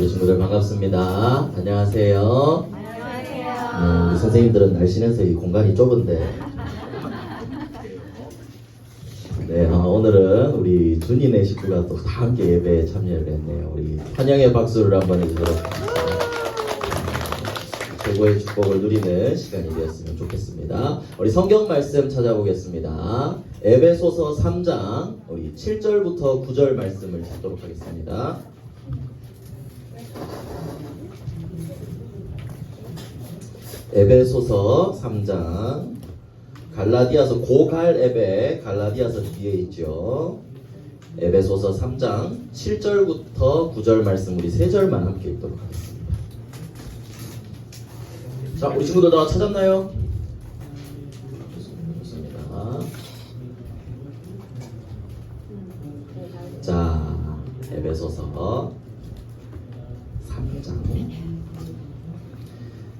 우리 친구들 반갑습니다. 안녕하세요. 안녕하세요. 우리 선생님들은 날씬해서 이 공간이 좁은데. 네, 오늘은 우리 준이네 식구가 또 다 함께 예배에 참여를 했네요. 우리 환영의 박수를 한번 해주도록 최고의 축복을 누리는 시간이 되었으면 좋겠습니다. 우리 성경 말씀 찾아보겠습니다. 에베소서 3장 우리 7절부터 9절 말씀을 찾도록 하겠습니다. 에베소서 3장 갈라디아서 고갈에베 갈라디아서 뒤에 있죠. 에베소서 3장 7절부터 9절 말씀 우리 3절만 함께 읽도록 하겠습니다. 자, 우리 친구들 다 찾았나요? 좋습니다. 자, 에베소서 3장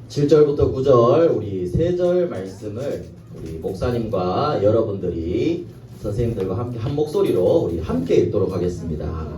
7절부터 9절 우리 3절 말씀을 우리 목사님과 여러분들이 선생님들과 함께 한 목소리로 우리 함께 읽도록 하겠습니다.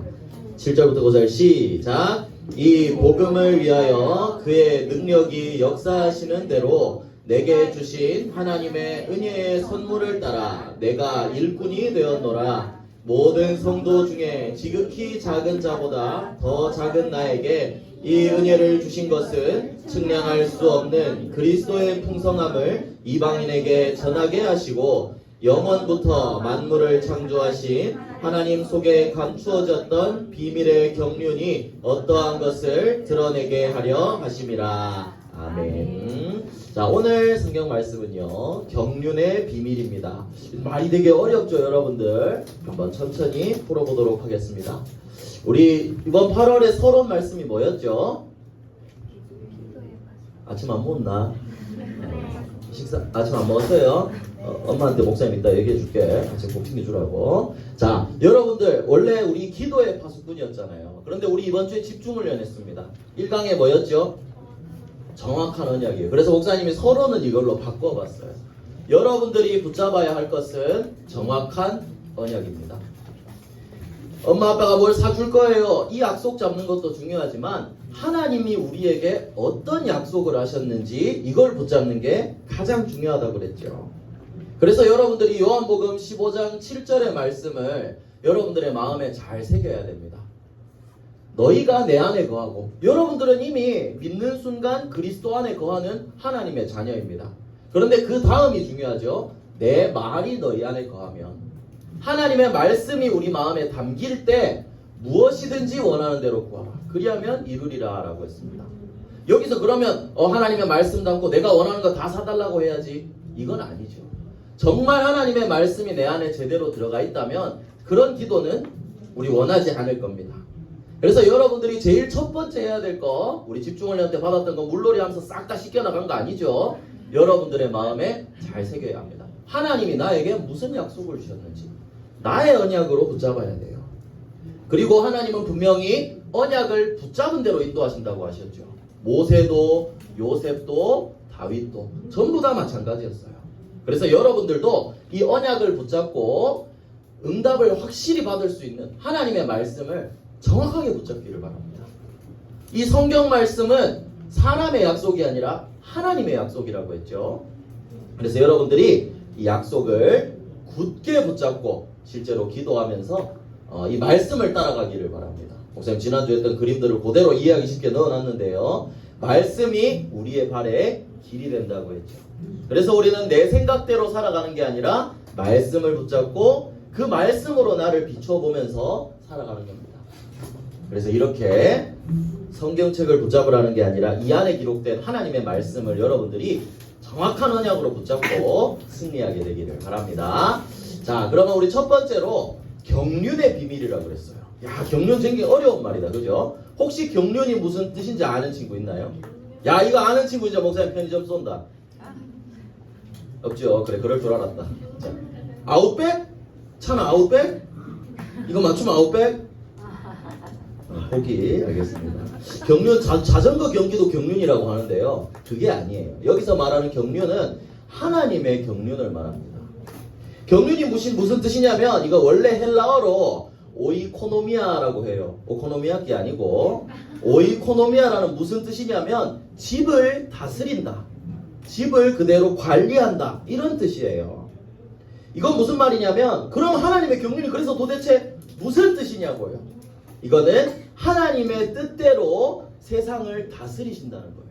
7절부터 9절 시작. 이 복음을 위하여 그의 능력이 역사하시는 대로 내게 주신 하나님의 은혜의 선물을 따라 내가 일꾼이 되었노라. 모든 성도 중에 지극히 작은 자보다 더 작은 나에게 이 은혜를 주신 것은 측량할 수 없는 그리스도의 풍성함을 이방인에게 전하게 하시고 영원부터 만물을 창조하신 하나님 속에 감추어졌던 비밀의 경륜이 어떠한 것을 드러내게 하려 하심이라. 아멘. 자, 오늘 성경 말씀은요, 경륜의 비밀입니다. 말이 되게 어렵죠, 여러분들? 한번 천천히 풀어보도록 하겠습니다. 우리 이번 8월에 서론 말씀이 뭐였죠? 아침 안 먹었나? 아침 안 먹었어요? 엄마한테 목사님 이따 얘기해 줄게. 아침 꼭 챙겨주라고. 자, 여러분들 원래 우리 기도의 파수꾼이었잖아요. 그런데 우리 이번 주에 집중을 연했습니다. 1강에 뭐였죠? 정확한 언약이에요. 그래서 목사님이 서론은 이걸로 바꿔봤어요. 여러분들이 붙잡아야 할 것은 정확한 언약입니다. 엄마 아빠가 뭘 사줄 거예요. 이 약속 잡는 것도 중요하지만 하나님이 우리에게 어떤 약속을 하셨는지 이걸 붙잡는 게 가장 중요하다고 그랬죠. 그래서 여러분들이 요한복음 15장 7절의 말씀을 여러분들의 마음에 잘 새겨야 됩니다. 너희가 내 안에 거하고, 여러분들은 이미 믿는 순간 그리스도 안에 거하는 하나님의 자녀입니다. 그런데 그 다음이 중요하죠. 내 말이 너희 안에 거하면, 하나님의 말씀이 우리 마음에 담길 때 무엇이든지 원하는 대로 구하라. 그리하면 이루리라 라고 했습니다. 여기서 그러면 하나님의 말씀 담고 내가 원하는 거 다 사달라고 해야지, 이건 아니죠. 정말 하나님의 말씀이 내 안에 제대로 들어가 있다면 그런 기도는 우리 원하지 않을 겁니다. 그래서 여러분들이 제일 첫 번째 해야 될 거, 우리 집중훈련 때 받았던 거 물놀이 하면서 싹 다 씻겨나간 거 아니죠? 여러분들의 마음에 잘 새겨야 합니다. 하나님이 나에게 무슨 약속을 주셨는지 나의 언약으로 붙잡아야 돼요. 그리고 하나님은 분명히 언약을 붙잡은 대로 인도하신다고 하셨죠. 모세도 요셉도 다윗도 전부 다 마찬가지였어요. 그래서 여러분들도 이 언약을 붙잡고 응답을 확실히 받을 수 있는 하나님의 말씀을 정확하게 붙잡기를 바랍니다. 이 성경 말씀은 사람의 약속이 아니라 하나님의 약속이라고 했죠. 그래서 여러분들이 이 약속을 굳게 붙잡고 실제로 기도하면서 이 말씀을 따라가기를 바랍니다. 목사님 지난주에 했던 그림들을 그대로 이해하기 쉽게 넣어놨는데요. 말씀이 우리의 발에 길이 된다고 했죠. 그래서 우리는 내 생각대로 살아가는 게 아니라 말씀을 붙잡고 그 말씀으로 나를 비춰보면서 살아가는 겁니다. 그래서 이렇게 성경책을 붙잡으라는 게 아니라 이 안에 기록된 하나님의 말씀을 여러분들이 정확한 언약으로 붙잡고 승리하게 되기를 바랍니다. 자, 그러면 우리 첫 번째로 경륜의 비밀이라고 그랬어요. 야, 경륜 굉장히 어려운 말이다, 그죠? 혹시 경륜이 무슨 뜻인지 아는 친구 있나요? 야, 이거 아는 친구 이제 목사님 편의점 쏜다. 없죠? 그래, 그럴 줄 알았다. 자, 아웃백? 차는 아웃백? 이거 맞추면 아웃백? 포기. 알겠습니다. 경륜, 자전거 경기도 경륜이라고 하는데요. 그게 아니에요. 여기서 말하는 경륜은 하나님의 경륜을 말합니다. 경륜이 무슨 뜻이냐면 이거 원래 헬라어로 오이코노미아라고 해요. 오코노미야끼 아니고 오이코노미아라는 무슨 뜻이냐면 집을 다스린다. 집을 그대로 관리한다. 이런 뜻이에요. 이건 무슨 말이냐면 그럼 하나님의 경륜이 그래서 도대체 무슨 뜻이냐고요. 이거는 하나님의 뜻대로 세상을 다스리신다는 거예요.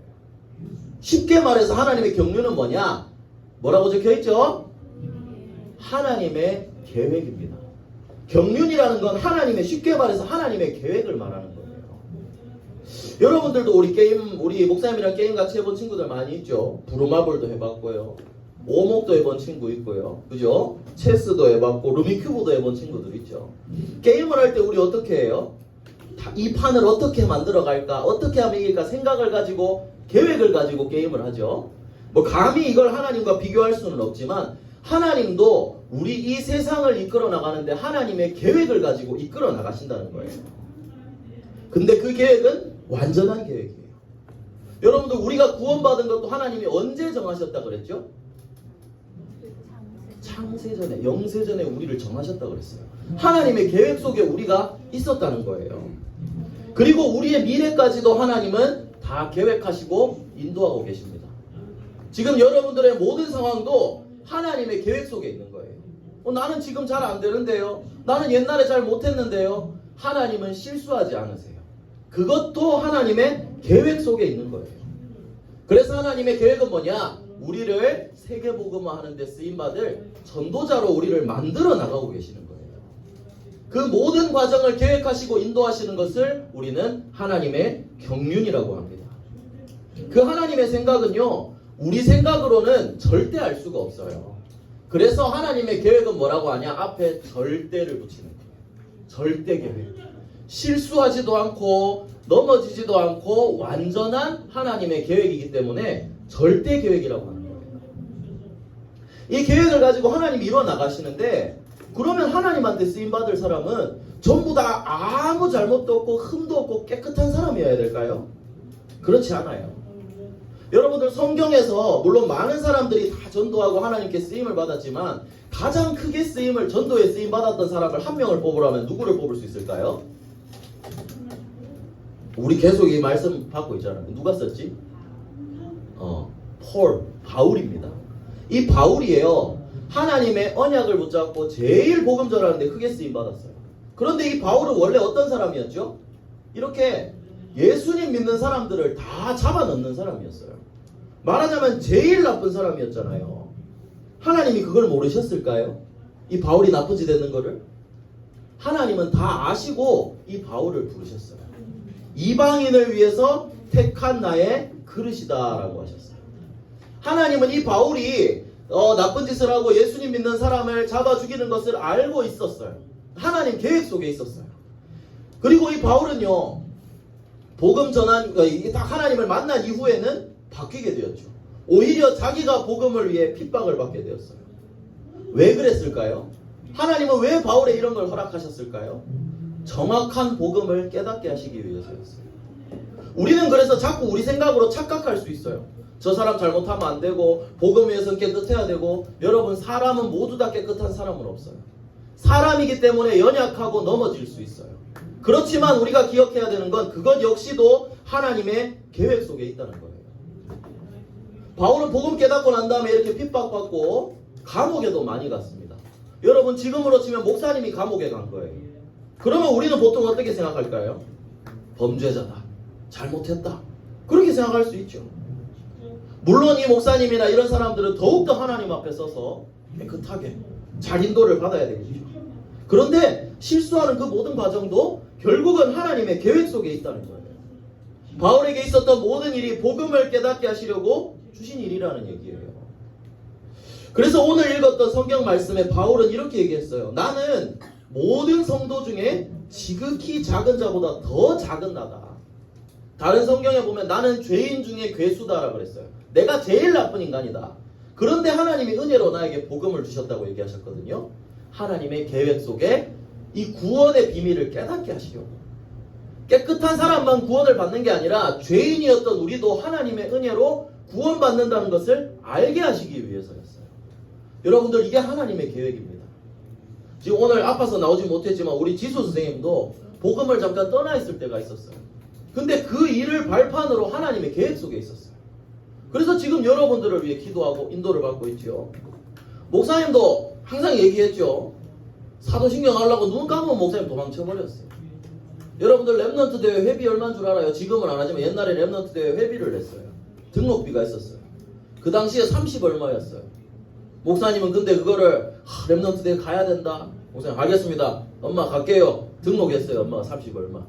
쉽게 말해서 하나님의 경륜은 뭐냐? 뭐라고 적혀있죠? 하나님의 계획입니다. 경륜이라는 건 하나님의, 쉽게 말해서 하나님의 계획을 말하는 거예요. 여러분들도 우리 목사님이랑 게임 같이 해본 친구들 많이 있죠. 브루마블도 해봤고요, 오목도 해본 친구 있고요, 그죠? 체스도 해봤고 루미큐브도 해본 친구들 있죠. 게임을 할 때 우리 어떻게 해요? 이 판을 어떻게 만들어 갈까, 어떻게 하면 이길까 생각을 가지고 계획을 가지고 게임을 하죠. 뭐 감히 이걸 하나님과 비교할 수는 없지만 하나님도 우리 이 세상을 이끌어 나가는데 하나님의 계획을 가지고 이끌어 나가신다는 거예요. 근데 그 계획은 완전한 계획이에요. 여러분들 우리가 구원받은 것도 하나님이 언제 정하셨다 그랬죠? 창세전에, 영세전에 우리를 정하셨다 그랬어요. 하나님의 계획 속에 우리가 있었다는 거예요. 그리고 우리의 미래까지도 하나님은 다 계획하시고 인도하고 계십니다. 지금 여러분들의 모든 상황도 하나님의 계획 속에 있는 거예요. 나는 지금 잘 안 되는데요. 나는 옛날에 잘 못했는데요. 하나님은 실수하지 않으세요. 그것도 하나님의 계획 속에 있는 거예요. 그래서 하나님의 계획은 뭐냐? 우리를 세계복음화 하는 데 쓰임받을 전도자로 우리를 만들어 나가고 계시는 거예요. 그 모든 과정을 계획하시고 인도하시는 것을 우리는 하나님의 경륜이라고 합니다. 그 하나님의 생각은요, 우리 생각으로는 절대 알 수가 없어요. 그래서 하나님의 계획은 뭐라고 하냐? 앞에 절대를 붙이는 거예요. 절대 계획. 실수하지도 않고 넘어지지도 않고 완전한 하나님의 계획이기 때문에 절대 계획이라고 하는 거예요. 이 계획을 가지고 하나님이 이뤄 나가시는데, 그러면 하나님한테 쓰임받을 사람은 전부 다 아무 잘못도 없고 흠도 없고 깨끗한 사람이어야 될까요? 그렇지 않아요. 여러분들 성경에서 물론 많은 사람들이 다 전도하고 하나님께 쓰임을 받았지만 가장 크게 전도에 쓰임 받았던 사람을 한 명을 뽑으라면 누구를 뽑을 수 있을까요? 우리 계속 이 말씀 받고 있잖아요. 누가 썼지? 바울입니다. 이 바울이에요. 하나님의 언약을 붙잡고 제일 복음 전하는데 크게 쓰임 받았어요. 그런데 이 바울은 원래 어떤 사람이었죠? 이렇게 예수님 믿는 사람들을 다 잡아넣는 사람이었어요. 말하자면 제일 나쁜 사람이었잖아요. 하나님이 그걸 모르셨을까요? 이 바울이 나쁜 짓 했는 거를? 하나님은 다 아시고 이 바울을 부르셨어요. 이방인을 위해서 택한 나의 그릇이다라고 하셨어요. 하나님은 이 바울이 나쁜 짓을 하고 예수님 믿는 사람을 잡아 죽이는 것을 알고 있었어요. 하나님 계획 속에 있었어요. 그리고 이 바울은요, 복음 전한, 딱 하나님을 만난 이후에는 바뀌게 되었죠. 오히려 자기가 복음을 위해 핍박을 받게 되었어요. 왜 그랬을까요? 하나님은 왜 바울에 이런 걸 허락하셨을까요? 정확한 복음을 깨닫게 하시기 위해서였어요. 우리는 그래서 자꾸 우리 생각으로 착각할 수 있어요. 저 사람 잘못하면 안 되고 복음 위해서는 깨끗해야 되고. 여러분, 사람은 모두 다 깨끗한 사람은 없어요. 사람이기 때문에 연약하고 넘어질 수 있어요. 그렇지만 우리가 기억해야 되는 건 그것 역시도 하나님의 계획 속에 있다는 거예요. 바울은 복음 깨닫고 난 다음에 이렇게 핍박받고 감옥에도 많이 갔습니다. 여러분, 지금으로 치면 목사님이 감옥에 간 거예요. 그러면 우리는 보통 어떻게 생각할까요? 범죄자다, 잘못했다, 그렇게 생각할 수 있죠. 물론 이 목사님이나 이런 사람들은 더욱더 하나님 앞에 서서 깨끗하게 잘 인도를 받아야 되겠죠. 그런데 실수하는 그 모든 과정도 결국은 하나님의 계획 속에 있다는 거예요. 바울에게 있었던 모든 일이 복음을 깨닫게 하시려고 주신 일이라는 얘기예요. 그래서 오늘 읽었던 성경 말씀에 바울은 이렇게 얘기했어요. 나는 모든 성도 중에 지극히 작은 자보다 더 작은 나다. 다른 성경에 보면 나는 죄인 중에 괴수다라고 그랬어요. 내가 제일 나쁜 인간이다. 그런데 하나님이 은혜로 나에게 복음을 주셨다고 얘기하셨거든요. 하나님의 계획 속에 이 구원의 비밀을 깨닫게 하시려고. 깨끗한 사람만 구원을 받는 게 아니라 죄인이었던 우리도 하나님의 은혜로 구원받는다는 것을 알게 하시기 위해서였어요. 여러분들, 이게 하나님의 계획입니다. 지금 오늘 아파서 나오지 못했지만 우리 지수 선생님도 복음을 잠깐 떠나 있을 때가 있었어요. 근데 그 일을 발판으로 하나님의 계획 속에 있었어요. 그래서 지금 여러분들을 위해 기도하고 인도를 받고 있죠. 목사님도 항상 얘기했죠. 사도신경 하려고 눈 감으면 목사님 도망쳐버렸어요. 여러분들 랩넌트 대회 회비 얼마인 줄 알아요? 지금은 안 하지만 옛날에 랩넌트 대회 회비를 냈어요. 등록비가 있었어요. 그 당시에 30 얼마였어요. 목사님은 근데 그거를 랩넌트 대회 가야 된다. 목사님 알겠습니다. 엄마 갈게요. 등록했어요. 엄마가 30 얼마.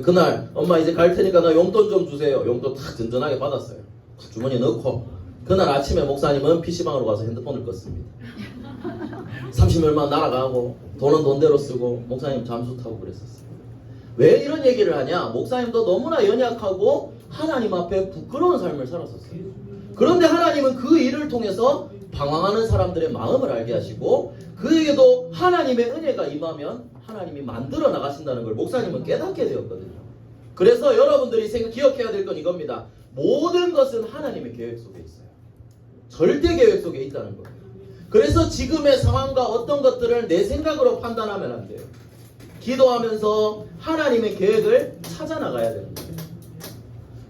그날 엄마 이제 갈 테니까 나 용돈 좀 주세요. 용돈 탁 든든하게 받았어요. 주머니에 넣고 그날 아침에 목사님은 PC방으로 가서 핸드폰을 껐습니다. 30 얼마 날아가고 돈은 돈대로 쓰고 목사님 잠수 타고 그랬었어요. 왜 이런 얘기를 하냐? 목사님도 너무나 연약하고 하나님 앞에 부끄러운 삶을 살았었어요. 그런데 하나님은 그 일을 통해서 방황하는 사람들의 마음을 알게 하시고 그에게도 하나님의 은혜가 임하면 하나님이 만들어 나가신다는 걸 목사님은 깨닫게 되었거든요. 그래서 여러분들이 기억해야 될 건 이겁니다. 모든 것은 하나님의 계획 속에 있어요. 절대 계획 속에 있다는 거예요. 그래서 지금의 상황과 어떤 것들을 내 생각으로 판단하면 안 돼요. 기도하면서 하나님의 계획을 찾아 나가야 되는 거예요.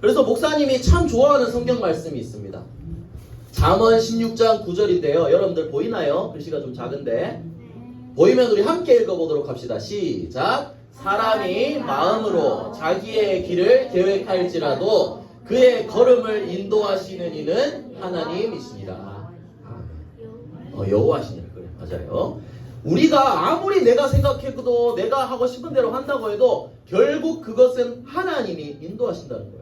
그래서 목사님이 참 좋아하는 성경 말씀이 있습니다. 잠언 16장 9절인데요. 여러분들 보이나요? 글씨가 좀 작은데 보이면 우리 함께 읽어보도록 합시다. 시작. 사람이 마음으로 자기의 길을 계획할지라도 그의 걸음을 인도하시는 이는 하나님이시니라. 여호와시니라. 그래, 맞아요. 우리가 아무리 내가 생각해도 내가 하고 싶은 대로 한다고 해도 결국 그것은 하나님이 인도하신다는 거예요.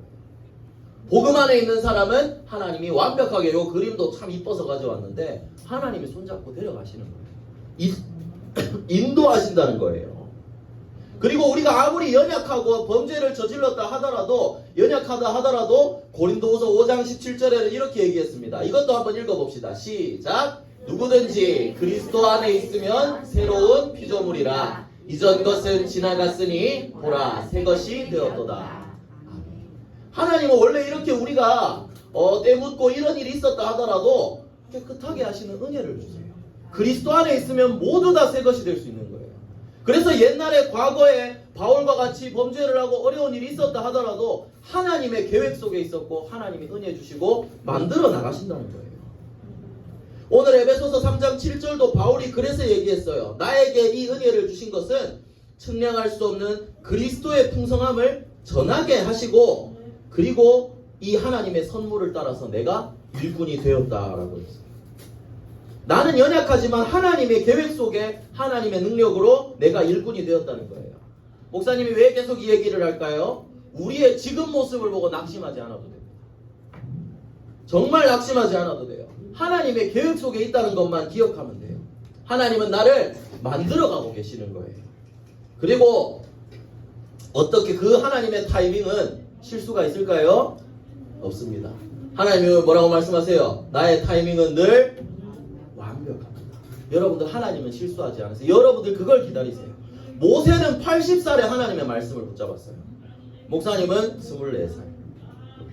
복음 안에 있는 사람은 하나님이 완벽하게 요 그림도 참 이뻐서 가져왔는데 하나님이 손잡고 데려가시는 거예요. 인도하신다는 거예요. 그리고 우리가 아무리 연약하고 범죄를 저질렀다 하더라도 연약하다 하더라도 고린도후서 5장 17절에는 이렇게 얘기했습니다. 이것도 한번 읽어봅시다. 시작. 누구든지 그리스도 안에 있으면 새로운 피조물이라. 이전 것은 지나갔으니 보라 새 것이 되었도다. 하나님은 원래 이렇게 우리가 때 묻고 이런 일이 있었다 하더라도 깨끗하게 하시는 은혜를 주세요. 그리스도 안에 있으면 모두 다 새 것이 될 수 있는 거예요. 그래서 옛날에 과거에 바울과 같이 범죄를 하고 어려운 일이 있었다 하더라도 하나님의 계획 속에 있었고 하나님이 은혜 주시고 만들어 나가신다는 거예요. 오늘 에베소서 3장 7절도 바울이 그래서 얘기했어요. 나에게 이 은혜를 주신 것은 측량할 수 없는 그리스도의 풍성함을 전하게 하시고 그리고 이 하나님의 선물을 따라서 내가 일꾼이 되었다라고 했어요. 나는 연약하지만 하나님의 계획 속에 하나님의 능력으로 내가 일꾼이 되었다는 거예요. 목사님이 왜 계속 이 얘기를 할까요? 우리의 지금 모습을 보고 낙심하지 않아도 돼요. 정말 낙심하지 않아도 돼요. 하나님의 계획 속에 있다는 것만 기억하면 돼요. 하나님은 나를 만들어가고 계시는 거예요. 그리고 어떻게 그 하나님의 타이밍은 실수가 있을까요? 없습니다. 하나님은 뭐라고 말씀하세요? 나의 타이밍은 늘 완벽합니다. 여러분들 하나님은 실수하지 않으세요. 여러분들 그걸 기다리세요. 모세는 80살에 하나님의 말씀을 붙잡았어요. 목사님은 24살.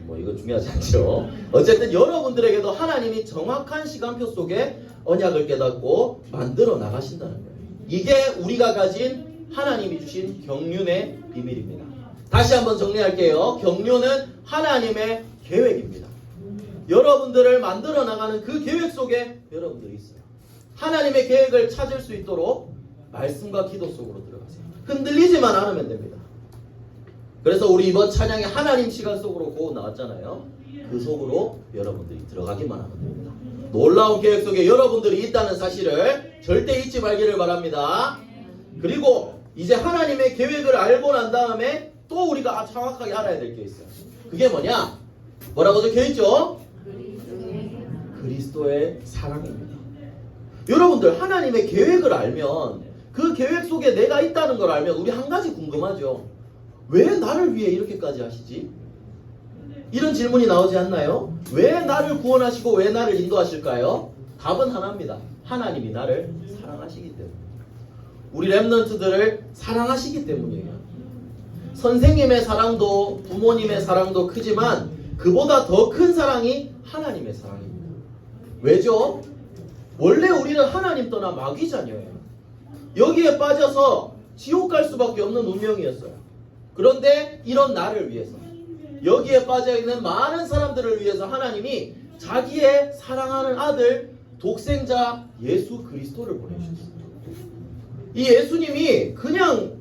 뭐 이건 중요하지 않죠. 어쨌든 여러분들에게도 하나님이 정확한 시간표 속에 언약을 깨닫고 만들어 나가신다는 거예요. 이게 우리가 가진 하나님이 주신 경륜의 비밀입니다. 다시 한번 정리할게요. 경륜은 하나님의 계획입니다. 여러분들을 만들어 나가는 그 계획 속에 여러분들이 있어요. 하나님의 계획을 찾을 수 있도록 말씀과 기도 속으로 들어가세요. 흔들리지만 않으면 됩니다. 그래서 우리 이번 찬양의 하나님 시간 속으로 고 나왔잖아요. 그 속으로 여러분들이 들어가기만 하면 됩니다. 놀라운 계획 속에 여러분들이 있다는 사실을 절대 잊지 말기를 바랍니다. 그리고 이제 하나님의 계획을 알고 난 다음에 또 우리가 정확하게 알아야 될 게 있어요. 그게 뭐냐? 뭐라고 적혀있죠? 그리스도의 사랑입니다. 여러분들 하나님의 계획을 알면 그 계획 속에 내가 있다는 걸 알면 우리 한 가지 궁금하죠. 왜 나를 위해 이렇게까지 하시지? 이런 질문이 나오지 않나요? 왜 나를 구원하시고 왜 나를 인도하실까요? 답은 하나입니다. 하나님이 나를 사랑하시기 때문에. 우리 랩런트들을 사랑하시기 때문이에요. 선생님의 사랑도 부모님의 사랑도 크지만 그보다 더 큰 사랑이 하나님의 사랑입니다. 왜죠? 원래 우리는 하나님 떠나 마귀 자녀예요. 여기에 빠져서 지옥 갈 수밖에 없는 운명이었어요. 그런데 이런 나를 위해서, 여기에 빠져있는 많은 사람들을 위해서 하나님이 자기의 사랑하는 아들 독생자 예수 그리스도를 보내주셨어요. 이 예수님이 그냥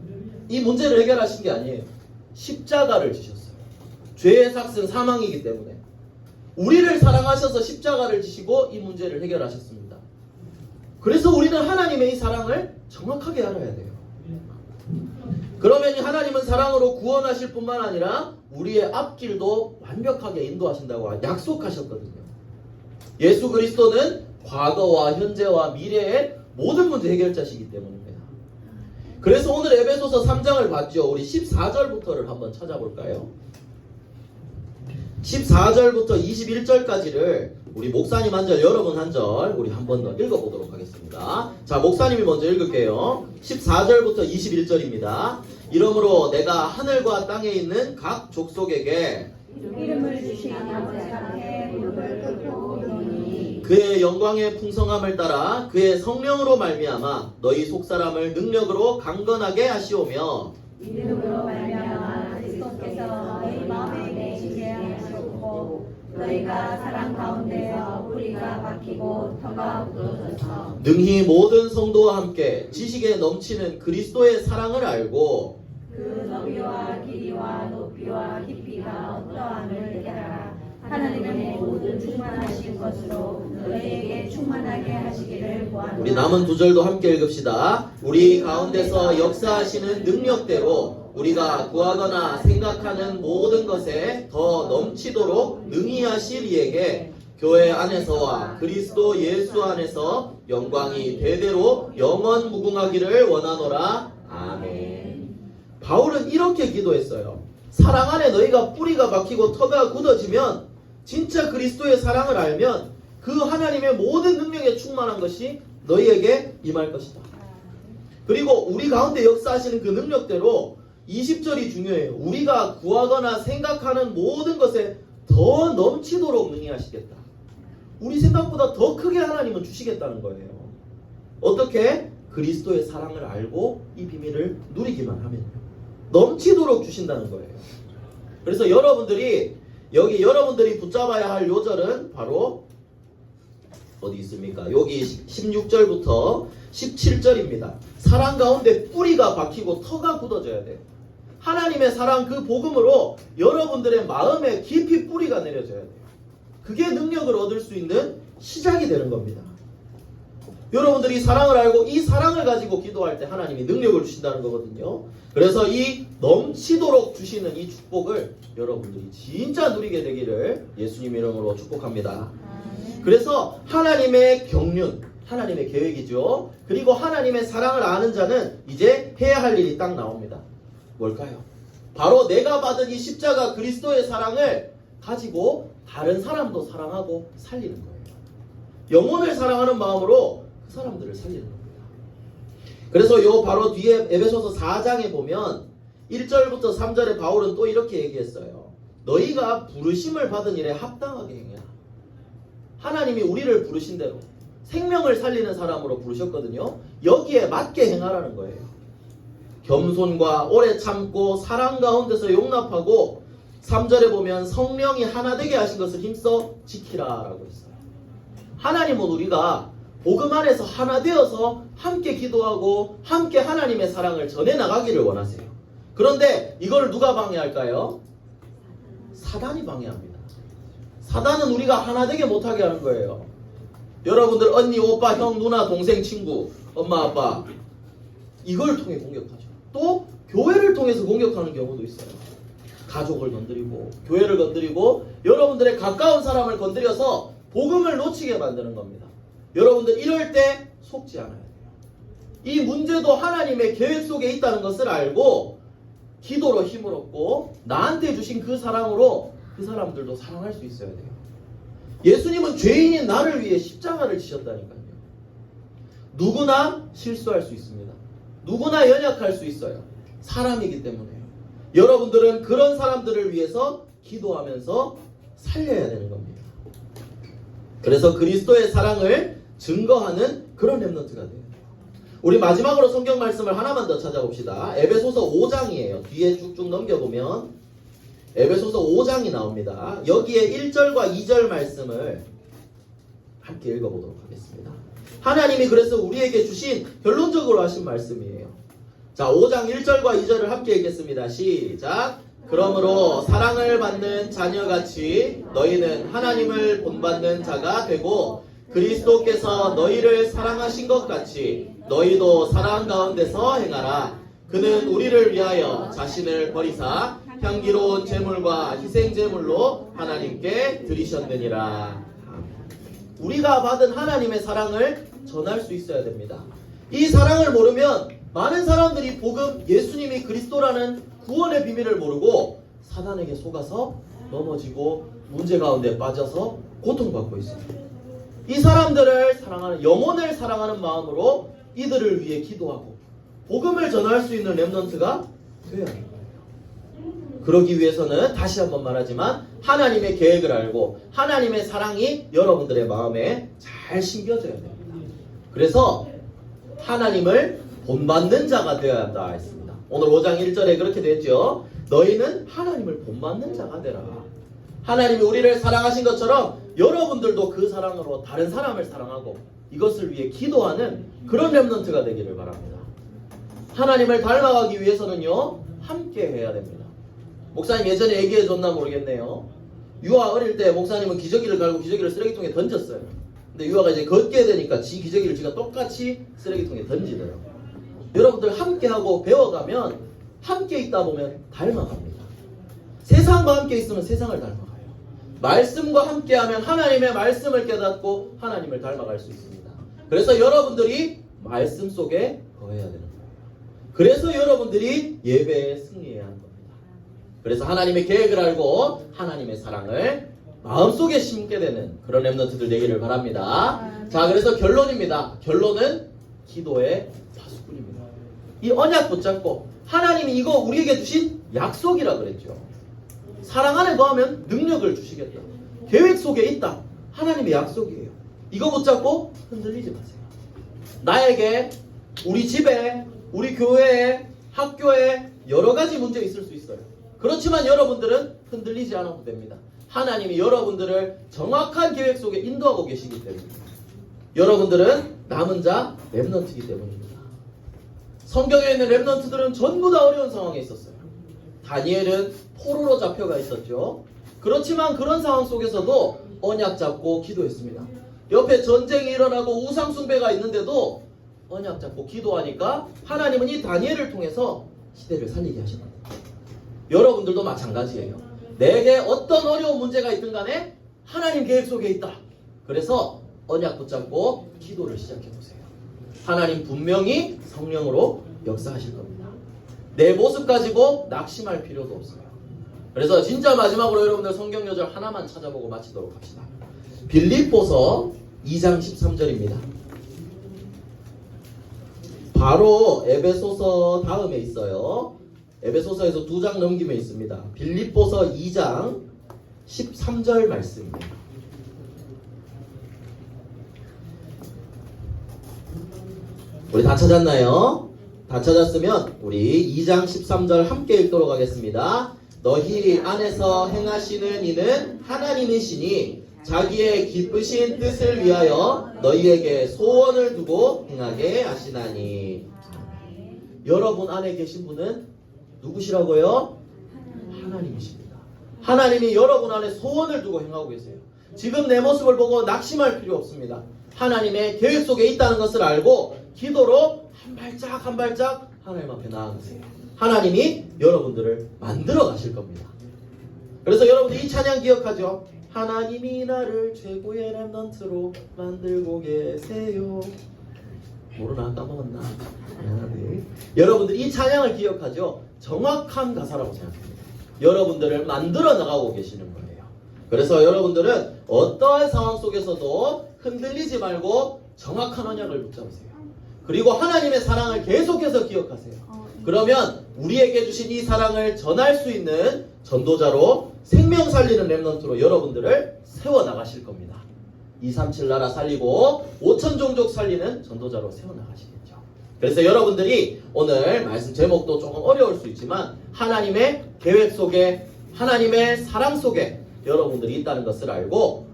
이 문제를 해결하신 게 아니에요. 십자가를 지셨어요. 죄의 삭은 사망이기 때문에 우리를 사랑하셔서 십자가를 지시고 이 문제를 해결하셨습니다. 그래서 우리는 하나님의 이 사랑을 정확하게 알아야 돼요. 그러면 하나님은 사랑으로 구원하실 뿐만 아니라 우리의 앞길도 완벽하게 인도하신다고 약속하셨거든요. 예수 그리스도는 과거와 현재와 미래의 모든 문제 해결자시기 때문입니다. 그래서 오늘 에베소서 3장을 봤죠. 우리 14절부터를 한번 찾아볼까요? 14절부터 21절까지를 우리 목사님 한 절, 여러분 한 절 우리 한 번 더 읽어보도록 하겠습니다. 자, 목사님이 먼저 읽을게요. 14절부터 21절입니다. 이러므로 내가 하늘과 땅에 있는 각 족속에게 이름을 주신 아버지께 무릎을 꿇고 이르노니 그의 영광의 풍성함을 따라 그의 성령으로 말미암아 너희 속사람을 능력으로 강건하게 하시오며 이름으로 말미암아 그리스도께서 너희 마음에 내시게 하셨고 너희가 사랑 가운데서 뿌리가 박히고 터가 굳어져서 능히 모든 성도와 함께 지식에 넘치는 그리스도의 사랑을 알고 그 너비와 길이와 높이와 깊이가 어떠함을 깨달아 하나님의 모든 충만하신 것으로 너희에게 충만하게 하시기를 구하노라. 우리 남은 두 절도 함께 읽읍시다. 우리 가운데서 역사하시는 능력대로 우리가 구하거나 생각하는 모든 것에 더 넘치도록 능히 하실 이에게 교회 안에서와 그리스도 예수 안에서 영광이 대대로 영원 무궁하기를 원하노라. 아멘. 바울은 이렇게 기도했어요. 사랑 안에 너희가 뿌리가 박히고 터가 굳어지면 진짜 그리스도의 사랑을 알면 그 하나님의 모든 능력에 충만한 것이 너희에게 임할 것이다. 그리고 우리 가운데 역사하시는 그 능력대로 20절이 중요해요. 우리가 구하거나 생각하는 모든 것에 더 넘치도록 능히 하시겠다. 우리 생각보다 더 크게 하나님은 주시겠다는 거예요. 어떻게? 그리스도의 사랑을 알고 이 비밀을 누리기만 하면요. 넘치도록 주신다는 거예요. 그래서 여러분들이 여러분들이 붙잡아야 할 요절은 바로 어디 있습니까? 여기 16절부터 17절입니다. 사랑 가운데 뿌리가 박히고 터가 굳어져야 돼요. 하나님의 사랑 그 복음으로 여러분들의 마음에 깊이 뿌리가 내려져야 돼요. 그게 능력을 얻을 수 있는 시작이 되는 겁니다. 여러분들이 사랑을 알고 이 사랑을 가지고 기도할 때 하나님이 능력을 주신다는 거거든요. 그래서 이 넘치도록 주시는 이 축복을 여러분들이 진짜 누리게 되기를 예수님 이름으로 축복합니다. 그래서 하나님의 경륜, 하나님의 계획이죠. 그리고 하나님의 사랑을 아는 자는 이제 해야 할 일이 딱 나옵니다. 뭘까요? 바로 내가 받은 이 십자가 그리스도의 사랑을 가지고 다른 사람도 사랑하고 살리는 거예요. 영혼을 사랑하는 마음으로 그 사람들을 살리는 겁니다. 그래서 요 바로 뒤에 에베소서 4장에 보면 1절부터 3절에 바울은 또 이렇게 얘기했어요. 너희가 부르심을 받은 일에 합당하게 행해라. 하나님이 우리를 부르신 대로 생명을 살리는 사람으로 부르셨거든요. 여기에 맞게 행하라는 거예요. 겸손과 오래 참고 사랑 가운데서 용납하고 3절에 보면 성령이 하나 되게 하신 것을 힘써 지키라 라고 했어요. 하나님은 우리가 복음 안에서 하나 되어서 함께 기도하고 함께 하나님의 사랑을 전해 나가기를 원하세요. 그런데 이걸 누가 방해할까요? 사단이 방해합니다. 사단은 우리가 하나 되게 못하게 하는 거예요. 여러분들 언니, 오빠, 형, 누나, 동생, 친구, 엄마, 아빠 이걸 통해 공격하죠. 또 교회를 통해서 공격하는 경우도 있어요. 가족을 건드리고 교회를 건드리고 여러분들의 가까운 사람을 건드려서 복음을 놓치게 만드는 겁니다. 여러분들 이럴 때 속지 않아야 돼요. 이 문제도 하나님의 계획 속에 있다는 것을 알고 기도로 힘을 얻고 나한테 주신 그 사랑으로 그 사람들도 사랑할 수 있어야 돼요. 예수님은 죄인인 나를 위해 십자가를 지셨다니까요. 누구나 실수할 수 있습니다. 누구나 연약할 수 있어요. 사람이기 때문에요. 여러분들은 그런 사람들을 위해서 기도하면서 살려야 되는 겁니다. 그래서 그리스도의 사랑을 증거하는 그런 렘넌트가 돼요. 우리 마지막으로 성경 말씀을 하나만 더 찾아봅시다. 에베소서 5장이에요. 뒤에 쭉쭉 넘겨보면 에베소서 5장이 나옵니다. 여기에 1절과 2절 말씀을 함께 읽어보도록 하겠습니다. 하나님이 그래서 우리에게 주신 결론적으로 하신 말씀이에요. 자, 5장 1절과 2절을 함께 읽겠습니다. 시작. 그러므로 사랑을 받는 자녀같이 너희는 하나님을 본받는 자가 되고 그리스도께서 너희를 사랑하신 것 같이 너희도 사랑 가운데서 행하라. 그는 우리를 위하여 자신을 버리사 향기로운 제물과 희생 제물로 하나님께 드리셨느니라. 우리가 받은 하나님의 사랑을 전할 수 있어야 됩니다. 이 사랑을 모르면 많은 사람들이 복음 예수님이 그리스도라는 구원의 비밀을 모르고 사단에게 속아서 넘어지고 문제 가운데 빠져서 고통받고 있습니다. 이 사람들을 사랑하는, 영혼을 사랑하는 마음으로 이들을 위해 기도하고 복음을 전할 수 있는 렘넌트가 되어야 합니다. 그러기 위해서는 다시 한번 말하지만 하나님의 계획을 알고 하나님의 사랑이 여러분들의 마음에 잘 심겨져야 됩니다. 그래서 하나님을 본받는 자가 되어야 한다 했습니다. 오늘 5장 1절에 그렇게 되었죠. 너희는 하나님을 본받는 자가 되라. 하나님이 우리를 사랑하신 것처럼 여러분들도 그 사랑으로 다른 사람을 사랑하고 이것을 위해 기도하는 그런 렘넌트가 되기를 바랍니다. 하나님을 닮아가기 위해서는요, 함께 해야 됩니다. 목사님 예전에 얘기해 줬나 모르겠네요. 유아 어릴 때 목사님은 기저귀를 갈고 기저귀를 쓰레기통에 던졌어요. 근데 유아가 이제 걷게 되니까 지 기저귀를 지가 똑같이 쓰레기통에 던지더라고요. 여러분들 함께하고 배워가면 함께 있다 보면 닮아갑니다. 세상과 함께 있으면 세상을 닮아가요. 말씀과 함께하면 하나님의 말씀을 깨닫고 하나님을 닮아갈 수 있습니다. 그래서 여러분들이 말씀 속에 거해야 되는 거예요. 그래서 여러분들이 예배에 승리해야 하는 겁니다. 그래서 하나님의 계획을 알고 하나님의 사랑을 마음속에 심게 되는 그런 렘넌트들 되기를 바랍니다. 자, 그래서 결론입니다. 결론은 기도의 파수꾼입니다. 이 언약 붙잡고 하나님이 이거 우리에게 주신 약속이라 그랬죠. 사랑 안에 거하면 능력을 주시겠다. 계획 속에 있다. 하나님의 약속이에요. 이거 붙잡고 흔들리지 마세요. 나에게, 우리 집에, 우리 교회에, 학교에 여러 가지 문제 있을 수 있어요. 그렇지만 여러분들은 흔들리지 않아도 됩니다. 하나님이 여러분들을 정확한 계획 속에 인도하고 계시기 때문입니다. 여러분들은 남은 자 렘넌트이기 때문입니다. 성경에 있는 렘넌트들은 전부 다 어려운 상황에 있었어요. 다니엘은 포로로 잡혀가 있었죠. 그렇지만 그런 상황 속에서도 언약 잡고 기도했습니다. 옆에 전쟁이 일어나고 우상 숭배가 있는데도 언약 잡고 기도하니까 하나님은 이 다니엘을 통해서 시대를 살리게 하셨습니다. 여러분들도 마찬가지예요. 내게 어떤 어려운 문제가 있든 간에 하나님 계획 속에 있다. 그래서 언약 붙잡고 기도를 시작해보세요. 하나님 분명히 성령으로 역사하실 겁니다. 내 모습 가지고 낙심할 필요도 없어요. 그래서 진짜 마지막으로 여러분들 성경 요절 하나만 찾아보고 마치도록 합시다. 빌립보서 2장 13절입니다. 바로 에베소서 다음에 있어요. 에베소서에서 2장 넘기면 있습니다. 빌립보서 2장 13절 말씀입니다. 우리 다 찾았나요? 다 찾았으면 우리 2장 13절 함께 읽도록 하겠습니다. 너희 안에서 행하시는 이는 하나님이시니 자기의 기쁘신 뜻을 위하여 너희에게 소원을 두고 행하게 하시나니. 여러분 안에 계신 분은 누구시라고요? 하나님이십니다. 하나님이 여러분 안에 소원을 두고 행하고 계세요. 지금 내 모습을 보고 낙심할 필요 없습니다. 하나님의 계획 속에 있다는 것을 알고 기도로 한 발짝 한 발짝 하나님 앞에 나아가세요. 하나님이 여러분들을 만들어 가실 겁니다. 그래서 여러분들 이 찬양 기억하죠? 하나님이 나를 최고의 렘넌트로 만들고 계세요. 모르나? 까먹었나? 네. 여러분들 이 찬양을 기억하죠? 정확한 가사라고 생각합니다. 여러분들을 만들어 나가고 계시는 거예요. 그래서 여러분들은 어떠한 상황 속에서도 흔들리지 말고 정확한 언약을 붙잡으세요. 그리고 하나님의 사랑을 계속해서 기억하세요. 그러면 우리에게 주신 이 사랑을 전할 수 있는 전도자로 생명 살리는 렘넌트로 여러분들을 세워나가실 겁니다. 237 나라 살리고 5천 종족 살리는 전도자로 세워나가시겠죠. 그래서 여러분들이 오늘 말씀 제목도 조금 어려울 수 있지만 하나님의 계획 속에 하나님의 사랑 속에 여러분들이 있다는 것을 알고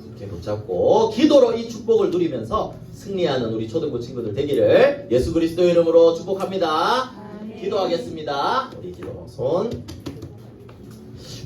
이렇게 붙잡고 기도로 이 축복을 누리면서 승리하는 우리 초등부 친구들 되기를 예수 그리스도 이름으로 축복합니다. 기도하겠습니다. 우리 기도 손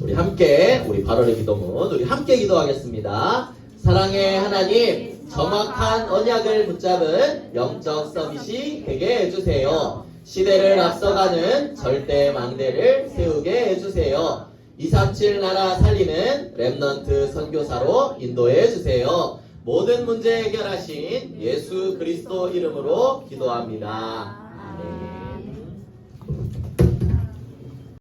우리 함께 우리 8월의 기도문 우리 함께 기도하겠습니다. 사랑의 하나님 정확한 언약을 붙잡은 영적 서밋이 되게 해주세요. 시대를 앞서가는 절대 망대를 세우게 해주세요. 237 나라 살리는 렘넌트 선교사로 인도해 주세요. 모든 문제 해결하신 예수 그리스도 이름으로 기도합니다. 아멘.